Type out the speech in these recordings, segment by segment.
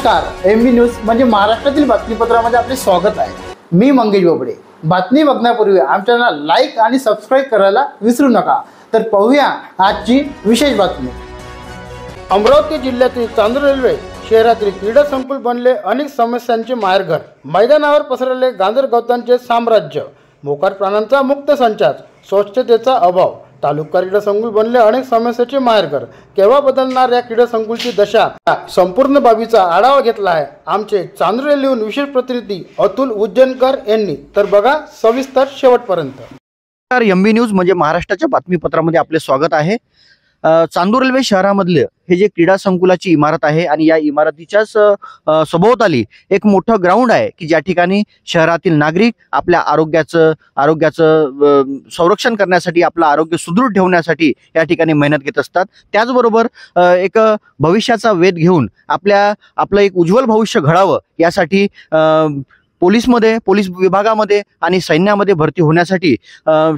नमस्कार, MB news म्हणजे महाराष्ट्रातील बातमीपत्रामध्ये आपले स्वागत आहे। मी मंगेश बोबडे। बातमी बघण्यापूर्वी आमच्या लाईक आणि सबस्क्राइब करायला विसरू नका। तर पाहूया आजची विशेष बातमी। अमरावती जिल्ह्यातील चांदूर रेल्वे शहरातील क्रीडा संकुल बनले अनेक समस्यांचे माहेरघर। मैदानावर पसरलेले गांजर गवतांचे साम्राज्य, मोकाट प्राण्यांचा मुक्त संचार, स्वच्छतेचा अभाव, तालुका क्रीडा संकुल बनले अनेक समस्यांचे माहेरघर। केव्हा बदलणार या क्रीडा संकुलची दशा? संपूर्ण बाबीचा आढावा घेतला आहे आमचे चांदूर रेल्वेहून विशेष प्रतिनिधी अतुल उज्जैनकर यांनी। तर बघा सविस्तर शेवटपर्यंत। MB न्यूज म्हणजे महाराष्ट्राच्या बातमीपत्रामध्ये आपले स्वागत आहे। चांदूर रेल्वे शहरामधले हे जे क्रीडा संकुलाची इमारत आहे आणि या इमारतीच्याच सभोवताली एक मोठं ग्राउंड आहे की ज्या ठिकाणी शहरातील नागरिक आपल्या आरोग्याचं संरक्षण करण्यासाठी, आपलं आरोग्य सुदृढ ठेवण्यासाठी या ठिकाणी मेहनत घेत असतात। त्याचबरोबर एक भविष्याचा वेध घेऊन आपलं एक उज्ज्वल भविष्य घडावं यासाठी पोलीस विभागामध्ये आणि सैन्यामध्ये भरती होण्यासाठी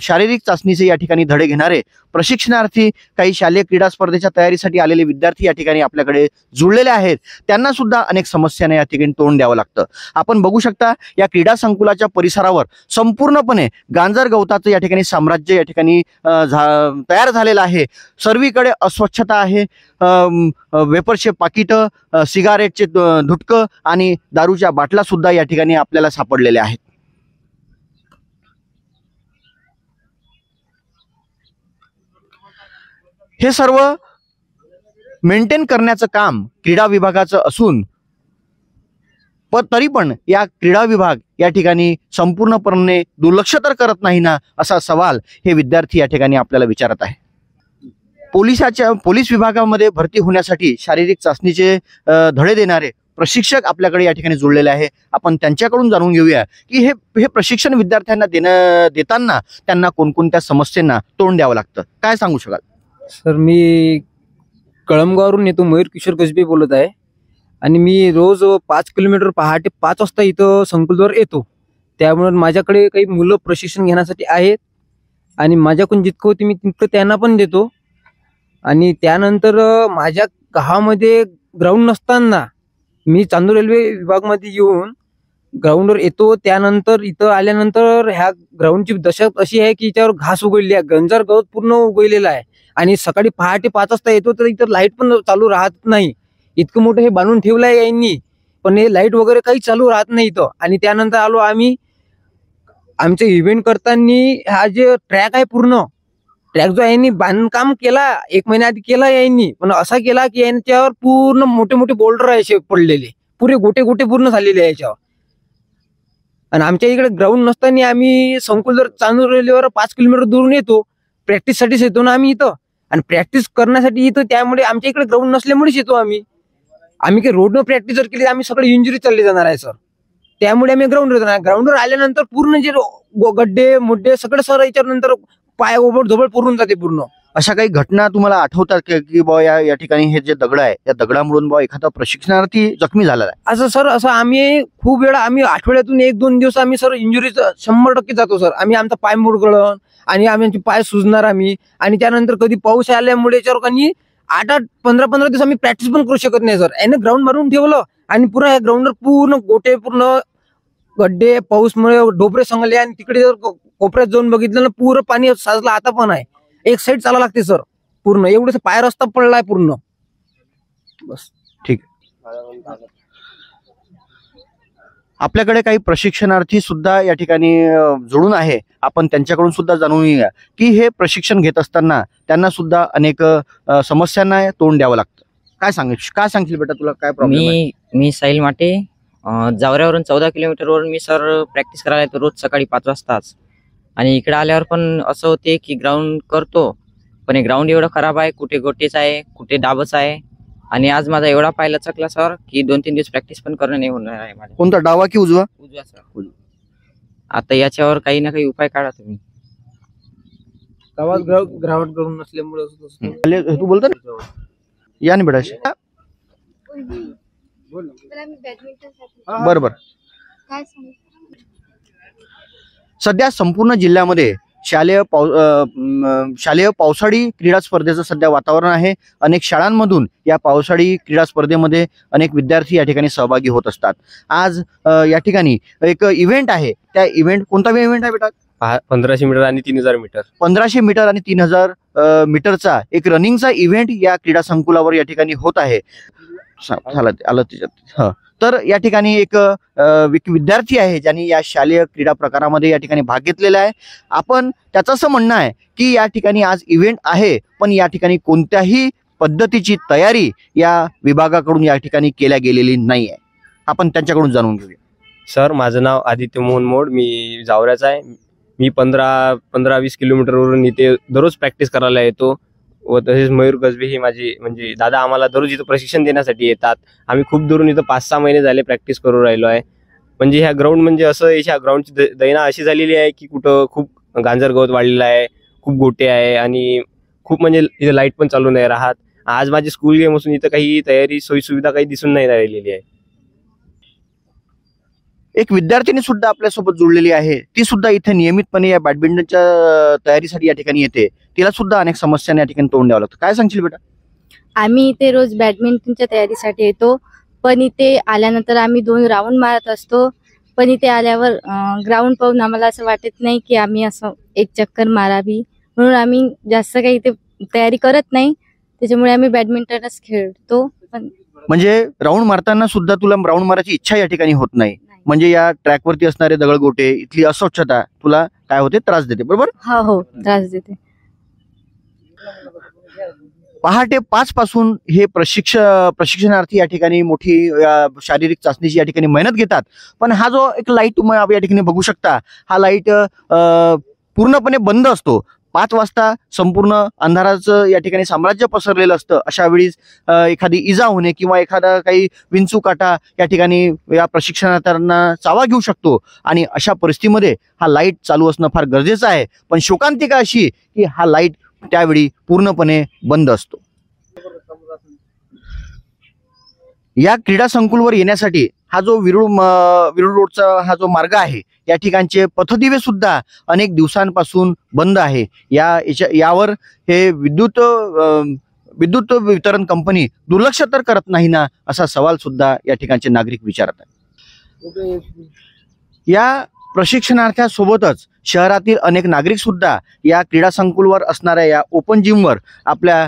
शारीरिक चाचणीचे या ठिकाणी धडे घेणारे प्रशिक्षणार्थी, काही शालेय क्रीडा स्पर्धेच्या तयारीसाठी आलेले विद्यार्थी या ठिकाणी आपल्याकडे जुळलेले आहेत। त्यांना सुद्धा अनेक समस्यांना या ठिकाणी तोंड द्यावं लागतं। आपण बघू शकता या क्रीडा संकुलाच्या परिसरावर संपूर्णपणे गांजर गवताचं या ठिकाणी साम्राज्य या ठिकाणी तयार झालेलं आहे। सर्वीकडे अस्वच्छता आहे। वेफरचे पाकिटं, सिगारेटचे धुटकं आणि दारूच्या बाटल्या सुद्धा या ठिकाणी आपल्याला सापडलेल्या आहेत। हे सर्व मेंटेन करण्याचं काम क्रीडा विभागाचं असून तरी पण या क्रीडा विभाग या ठिकाणी संपूर्णपणे दुर्लक्ष तर करत नाही ना, असा सवाल हे विद्यार्थी या ठिकाणी आपल्याला विचारत आहे। पोलीस विभागामध्ये भरती होण्यासाठी शारीरिक चाचणीचे धडे देणारे प्रशिक्षक आपल्याकडे या ठिकाणी जुळलेले आहे। आपण त्यांच्याकडून जाणून घेऊया की हे प्रशिक्षण विद्यार्थ्यांना देताना त्यांना कोणकोणत्या समस्यांना तोंड द्यावं लागतं। काय सांगू शकाल? सर, मी कळमगावरून येतो, मयूर किशोर कसबे बोलत आहे आणि मी रोज 5 किलोमीटर पहाटे 5 वाजता इथं संकुलवर येतो। त्यामुळे माझ्याकडे काही मुलं प्रशिक्षण घेण्यासाठी आहेत आणि माझ्याकडून जितकं होते मी तितकं त्यांना पण देतो। आणि त्यानंतर माझ्या गावामध्ये ग्राउंड नसताना मी चांदूर रेल्वे विभागमध्ये येऊन ग्राउंडवर येतो। त्यानंतर इथं आल्यानंतर ह्या ग्राउंडची दशा अशी आहे की याच्यावर घास उगवली आहे, गंजार गवत पूर्ण उगवलेला आहे आणि सकाळी पहाटे 5 वाजता येतो तर इथं लाईट पण चालू राहत नाही। इतकं मोठं हे बांधून ठेवलं आहे यांनी, पण हे लाईट वगैरे काही चालू राहत नाही इथं। आणि त्यानंतर आलो आम्ही आमचे इव्हेंट करताना, हा जे ट्रॅक आहे पूर्ण ट्रॅक जो यांनी बांधकाम केला 1 महिन्याआधी केला यांनी, पण असा केला की यांच्यावर पूर्ण मोठे मोठे बोल्डर आहे पडलेले, पुरे गोटे गोटे पूर्ण झालेले आहे याच्यावर। आणि आमच्या इकडे ग्राउंड नसताना आम्ही संकुल चांदूर रेल्वेवर 5 किलोमीटर दूरून येतो, प्रॅक्टिससाठीच येतो ना आम्ही इथं, आणि प्रॅक्टिस करण्यासाठी इथं। त्यामुळे आमच्या इकडे ग्राउंड नसल्यामुळेच येतो आम्ही काही रोडनं प्रॅक्टिस जर केली आम्ही सगळे इंजुरी चालली जाणार आहे सर। त्यामुळे आम्ही ग्राउंडवर येतो। ग्राउंडवर आल्यानंतर पूर्ण जे गड्डे मुड्डे सगळे सर याच्यानंतर पाय ओबड धोबड पुरून जाते पूर्ण। अशा काही घटना तुम्हाला आठवतात की बा या ठिकाणी हे जे दगड आहे या दगडामुळे बा एखादा प्रशिक्षणार्थी जखमी झाला आहे? असं सर, असं आम्ही खूप वेळा आठवड्यातून 1-2 दिवस आम्ही सर इंजुरीचं 100% जातो सर। आमचा पाय मुरगळण आणि आमचे पाय सुजणार आम्ही, आणि त्यानंतर कधी पाऊस आल्यामुळे याच्यावर 8-15 दिवस आम्ही प्रॅक्टिस पण करू शकत नाही सर। याने ग्राउंड भरून ठेवलं आणि पुन्हा ह्या ग्राउंडवर पूर्ण गोटे, पूर्ण गड्डे, पाऊसमुळे डोबरे संगले, आणि तिकडे जर कोपऱ्यात जाऊन बघितलं ना पूर्ण पाणी साचलं आता पण आहे। एक साईड चालावं लागते सर पूर्ण, एवढं पाय रस्ता पडलाय पूर्ण। बस ठीक आहे। आपल्याकडे काही प्रशिक्षणार्थी सुद्धा या ठिकाणी जोडून आहे, आपण त्यांच्याकडून सुद्धा जाणून घेऊया की हे प्रशिक्षण घेत असताना त्यांना सुद्धा अनेक समस्यांना तोंड द्यावं लागतं। काय सांगशील बेटा, तुला काय प्रॉब्लेम आहे? मी साहिल माटे, जावऱ्यावरून 14 किलोमीटरवरून मी सर प्रॅक्टिस करायला येतो रोज सकाळी 5 वाजताच। आणि इकडे आल्यावर पण असं होते की ग्राउंड करतो, पण हे ग्राउंड एवढं खराब आहे, कुठे गोटेच आहे, कुठे डाबच आहे। आणि आज माझा एवढा पाय लचकला सर की 2-3 दिवस प्रॅक्टिस पण करणं नाही होणार आहे माझ्या। कोणता, डावा की उजवा? उजवा सर। आता याच्यावर काही ना काही उपाय काढा तुम्ही। गावात ग्राउंड नसल्यामुळे तू बोलतो ना, या नाही बेटा। बरोबर। सध्या संपूर्ण जिल्ह्यामध्ये शालेय पावसाळी क्रीडा स्पर्धेचं सध्या वातावरण आहे. अनेक शाळांमधून या पावसाळी क्रीडा स्पर्धेमध्ये अनेक विद्यार्थी या ठिकाणी सहभागी होत असतात. आज या ठिकाणी एक इव्हेंट आहे. त्या इव्हेंट कोणता इव्हेंट आहे बेटा? 1500 मीटर आणि 3000 मीटर. 1500 मीटर आणि 3000 मीटरचा एक रनिंगचा इव्हेंट या क्रीडा संकुलावर या ठिकाणी होत आहे. आलं त्याच्यात. तर या ठिकाणी एक विद्यार्थी आहे ज्यांनी या शालेय क्रीडा प्रकारामध्ये या ठिकाणी भाग घेतलेला आहे. आपण त्याचं असं म्हणणं आहे की या ठिकाणी आज इव्हेंट आहे, पण या ठिकाणी कोणत्याही पद्धतीची तयारी या विभागाकडून या ठिकाणी केल्या गेलेली नाही आहे. आपण त्यांच्याकडून जाणून घेऊया. सर, माझं नाव आदित्य मोहन मोड. मी जावऱ्याचा आहे. मी 15-20 किलोमीटरवरून इथे दररोज प्रॅक्टिस करायला येतो. व तसेच मयूर कसबे हे माझे म्हणजे दादा आम्हाला दररोज इथं प्रशिक्षण देण्यासाठी येतात. आम्ही खूप दुरून इथं 5-6 महिने झाले प्रॅक्टिस करू राहिलो आहे. म्हणजे ह्या ग्राउंड म्हणजे असं याच्या ग्राउंडची दैना अशी झालेली आहे की कुठं खूप गांजर गवत वाढलेला आहे, खूप गोटे आहे आणि खूप म्हणजे इथं लाईट पण चालू नाही राहत. आज माझी स्कूल गेम असून इथं काही तयारी सोयी सुविधा काही दिसून नाही राहिलेली आहे. एक विद्यार्थिनी सुद्धा आपल्यासोबत जुळलेली आहे. ती सुद्धा इथे नियमितपणे या बॅडमिंटनच्या तयारीसाठी या ठिकाणी येते. तिला सुद्धा अनेक समस्यांना या ठिकाणी तोंड द्यावं लागतं. काय सांगशील बेटा? आम्ही इथे रोज बॅडमिंटनच्या तयारीसाठी येतो, पण इथे आल्यानंतर आम्ही 2 राऊंड मारत असतो. पण इथे आल्यावर ग्राउंड पाहून आम्हाला असं वाटत नाही की आम्ही असं एक चक्कर मारावी, म्हणून आम्ही जास्त काही इथे तयारी करत नाही. त्याच्यामुळे आम्ही बॅडमिंटनच खेळतो. पण म्हणजे राऊंड मारताना सुद्धा तुला राऊंड मारायची इच्छा या ठिकाणी होत नाही. म्हणजे या ट्रॅकवरती असणारे दगडगोटे, इथली अस्वच्छता तुला काय होते? त्रास देते, बरोबर? हो, त्रास देते. पहाटे 5 पासून हे प्रशिक्षणार्थी या ठिकाणी मोठी शारीरिक चाचणीची या ठिकाणी मेहनत घेतात. पण हा जो एक लाईट तुम्ही या ठिकाणी बघू शकता, हा लाईट पूर्णपणे बंद असतो. 5 वाजता संपूर्ण अंधाराचं या ठिकाणी साम्राज्य पसरलेलं असतं. अशा वेळीच एखादी इजा होणे किंवा एखादा काही विंचू काटा या ठिकाणी या प्रशिक्षणार्थ्यांना चावा घेऊ शकतो आणि अशा परिस्थितीमध्ये हा लाईट चालू असणं फार गरजेचं आहे. पण शोकांतिका अशी की हा लाईट त्यावेळी पूर्णपणे बंद असतो. या क्रीडा संकुलवर येण्यासाठी हा जो विरुळ रोडचा हा जो मार्ग आहे, या ठिकाणचे पथदिवे सुद्धा अनेक दिवसांपासून बंद आहे. यावर हे विद्युत वितरण कंपनी दुर्लक्ष तर करत नाही ना, असा सवाल सुद्धा या ठिकाणचे नागरिक विचारत आहेत. या प्रशिक्षणार्थ्यासोबतच शहरातील अनेक नागरिक सुद्धा या क्रीडा संकुलवर असणाऱ्या या ओपन जिमवर आपलं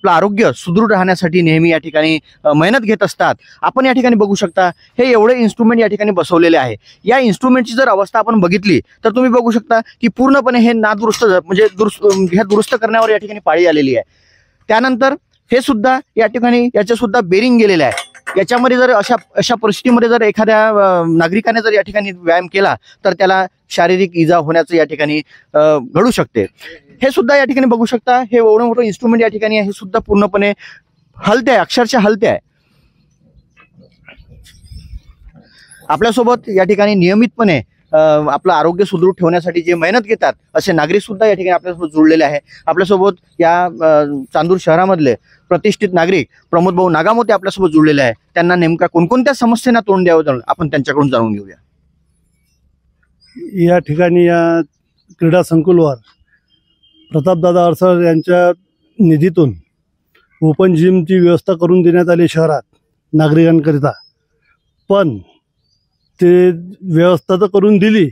आरोग्य सुदृढ राहण्यासाठी नेहमी या ठिकाणी मेहनत घेत असतात. आपण या ठिकाणी बघू शकता हे एवढे इन्स्ट्रुमेंट या ठिकाणी बसवलेले आहे. या इन्स्ट्रुमेंटची जर अवस्था आपण बघितली तर तुम्ही बघू शकता की पूर्णपणे हे नादुरुस्त म्हणजे दुरुस्त करण्यावर या ठिकाणी पाळी आलेली आहे. त्यानंतर हे सुद्धा या ठिकाणी याचे सुद्धा बेरिंग गेलेले आहे. याच्यामध्ये जर अशा परिस्थितीमध्ये जर एखाद्या नागरिकाने जर या ठिकाणी व्यायाम केला तर त्याला शारीरिक इजा होण्याचं या ठिकाणी घडू शकते. हे सुद्धा या ठिकाणी बघू शकता हे एवढं मोठं इन्स्ट्रुमेंट या ठिकाणी आहे, हे सुद्धा पूर्णपणे हलते आहे, अक्षरशः हलते आहे. आपल्यासोबत या ठिकाणी नियमितपणे आपलं आरोग्य सुदृढ ठेवण्यासाठी जे मेहनत घेतात असे नागरिक सुद्धा या ठिकाणी आपल्यासोबत जुळलेले आहे. आपल्यासोबत या चांदूर शहरामधले प्रतिष्ठित नागरिक प्रमोद भाऊ नागामोते आपल्यासोबत जुळलेले आहे. त्यांना नेमका कोणकोणत्या समस्यांना तोंड द्यावं आपण त्यांच्याकडून जाणून घेऊया. या ठिकाणी या क्रीडा संकुलवर प्रतापदादा अडसर यांच्या निधीतून ओपन जिमची व्यवस्था करून देण्यात आली शहरात नागरिकांकरिता. पण ते व्यवस्था तर करून दिली,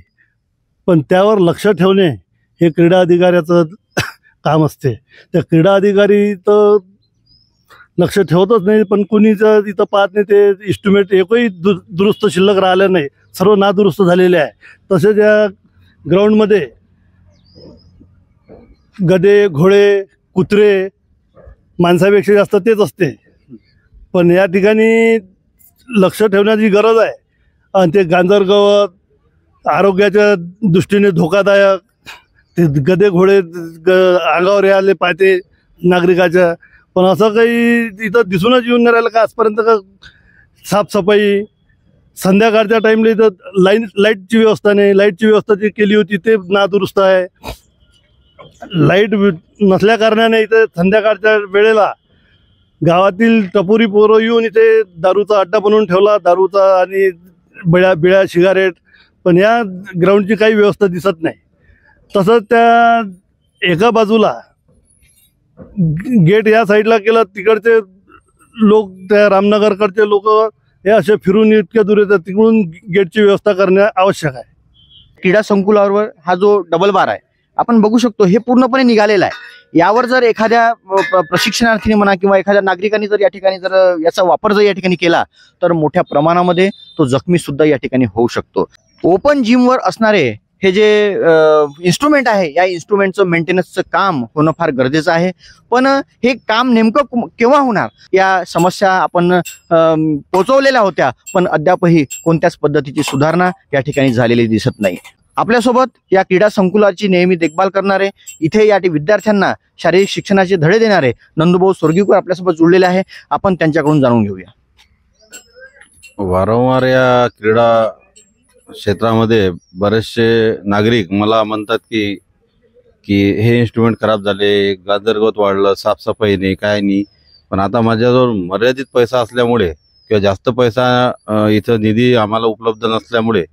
पण त्यावर लक्ष ठेवणे हे क्रीडा अधिकाऱ्याचं काम असते. त्या क्रीडा अधिकारी तर लक्ष ठेवतच नाही, पण कुणी जर इथं पाहत नाही. ते इन्स्ट्रुमेंट एकही दुरुस्त शिल्लक राहिलं नाही, सर्व नादुरुस्त झालेले आहे. तसेच या ग्राउंडमध्ये गधे, घोडे, कुत्रे माणसापेक्षा जास्त तेच असते. पण या ठिकाणी लक्ष ठेवण्याची गरज आहे. आणि ते गांजर गवत आरोग्याच्या दृष्टीने धोकादायक, ते गधे घोडे अंगावर आले पाहते नागरिकाच्या. पण असं काही इथं दिसूनच येऊन नाही राहिलं का आजपर्यंत. का साफसफाई संध्याकाळच्या टाईमला इथं लाईटची व्यवस्था नाही. लाईटची व्यवस्था जी केली होती ते नादुरुस्त आहे. लाईट नसल्या कारणाने इथे संध्याकाळच्या वेळेला गावातील टपोरी पोरं येऊन इथे दारूचा अड्डा बनवून ठेवला, दारूचा आणि बिळ्या सिगारेट. पण या ग्राउंडची काही व्यवस्था दिसत नाही. तसंच त्या एका बाजूला गेट या साईडला केलं, तिकडचे लोक, त्या रामनगरकडचे लोक हे असे फिरून इतक्या दूर येतात, तिकडून गेटची व्यवस्था करणे आवश्यक आहे. क्रीडा संकुलावर हा जो डबल बार आहे आपण बघू शकतो, हे पूर्णपणे निघालेला आहे. यावर जर एखाद्या प्रशिक्षणार्थीने म्हणा किंवा एखाद्या नागरिकांनी जर या ठिकाणी जर याचा वापर जर या ठिकाणी केला तर मोठ्या प्रमाणामध्ये तो जखमी सुद्धा या ठिकाणी होऊ शकतो. ओपन जिमवर असणारे हे जे इन्स्ट्रुमेंट आहे, या इन्स्ट्रुमेंटचं मेंटेनन्सचं काम होणं फार गरजेचं आहे. पण हे काम नेमकं केव्हा होणार, या समस्या आपण पोचवलेल्या होत्या, पण अद्यापही कोणत्याच पद्धतीची सुधारणा या ठिकाणी झालेली दिसत नाही. आपल्यासोबत या क्रीडा संकुलाची नेहमी देखभाल करणारे, इथे या विद्यार्थ्यांना शारीरिक शिक्षणाचे धडे देणारे नंदूभाऊ स्वर्गीकर आपल्यासोबत जुळलेले आहे. आपण त्यांच्याकडून जाणून घेऊया. वारंवार या क्रीडा क्षेत्रामध्ये बरेचसे नागरिक मला म्हणतात की की हे इन्स्ट्रुमेंट खराब झाले, गाजरगवत वाढलं, साफसफाई नाही, काय नाही. पण आता माझ्याजवळ मर्यादित पैसा असल्यामुळे किंवा जास्त पैसा इथं निधी आम्हाला उपलब्ध नसल्यामुळे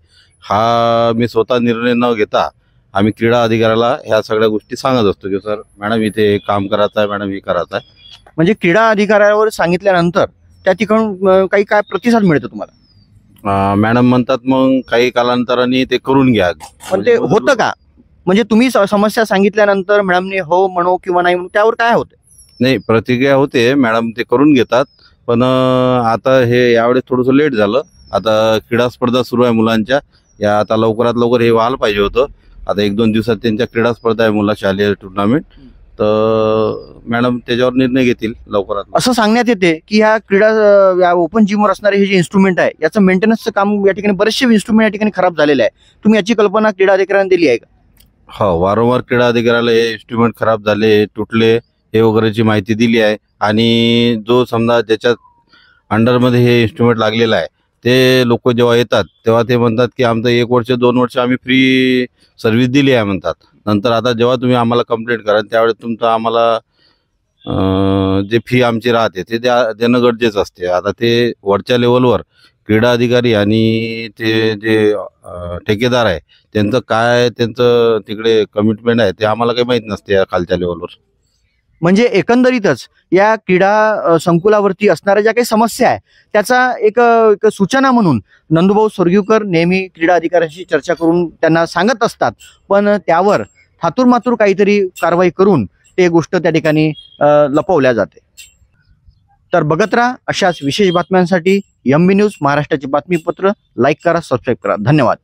हा मी स्वतः निर्णय न घेता आम्ही क्रीडा अधिकाऱ्याला ह्या सगळ्या गोष्टी सांगत असतो की सर मॅडम इथे काम करायचं आहे, मॅडम हे करायचं आहे. म्हणजे क्रीडा अधिकाऱ्यावर सांगितल्यानंतर त्या ठिकाणून काही काय प्रतिसाद मिळतो तुम्हाला? मॅडम म्हणतात मग काही कालांतराने ते करून घ्या. पण ते होतं का? म्हणजे तुम्ही समस्या सांगितल्यानंतर मॅडमने हो म्हणो किंवा नाही म्हणू, त्यावर काय होतं? नाही, प्रतिक्रिया होते, मॅडम ते करून घेतात. पण आता हे यावेळेस थोडंसं लेट झालं. आता क्रीडा स्पर्धा सुरू आहे मुलांच्या, या आता लवकरात लवकर हे व्हायला पाहिजे होतं. आता 1-2 दिवसात त्यांच्या क्रीडा स्पर्धा आहे, मुला शालेय टुर्नामेंट, तर मॅडम त्याच्यावर निर्णय घेतील लवकरात. असं सांगण्यात येते की ह्या क्रीडा या ओपन जिमवर असणारे हे जे इन्स्ट्रुमेंट आहे याचं मेंटेनन्सचं काम या ठिकाणी बरेचसे इन्स्ट्रुमेंट या ठिकाणी खराब झालेले आहे. तुम्ही याची कल्पना क्रीडा अधिकाऱ्यांना दिली आहे का? हो, वारंवार क्रीडा अधिकाऱ्याला हे इन्स्ट्रुमेंट खराब झाले, तुटले हे वगैरेची माहिती दिली आहे. आणि जो समजा ज्याच्यात अंडरमध्ये हे इन्स्ट्रुमेंट लागलेलं आहे ते लोक जेव्हा येतात तेव्हा ते म्हणतात की आमचं 1 वर्ष 2 वर्ष आम्ही फ्री सर्व्हिस दिली आहे म्हणतात. नंतर आता जेव्हा तुम्ही आम्हाला कंप्लेंट कराल त्यावेळेस तुमचं आम्हाला जे फी आमची राहते ते देणं गरजेचं असते. आता ते वरच्या लेवलवर क्रीडा अधिकारी आणि ते जे ठेकेदार आहे त्यांचं तिकडे कमिटमेंट आहे ते आम्हाला काही माहीत नसते या खालच्या लेवलवर. म्हणजे एकंदरीतच या क्रीडा संकुलावरती असणाऱ्या ज्या काही समस्या आहे त्याचा एक सूचना म्हणून नंदूभाऊ स्वर्गीकर नेहमी क्रीडा अधिकाऱ्यांशी चर्चा करून त्यांना सांगत असतात. पण त्यावर थातूरमातूर काहीतरी कारवाई करून ते गोष्ट त्या ठिकाणी लपवल्या जाते. तर बघत राहा अशाच विशेष बातम्यांसाठी MB न्यूज महाराष्ट्राचे बातमीपत्र. लाईक करा, सबस्क्राईब करा. धन्यवाद.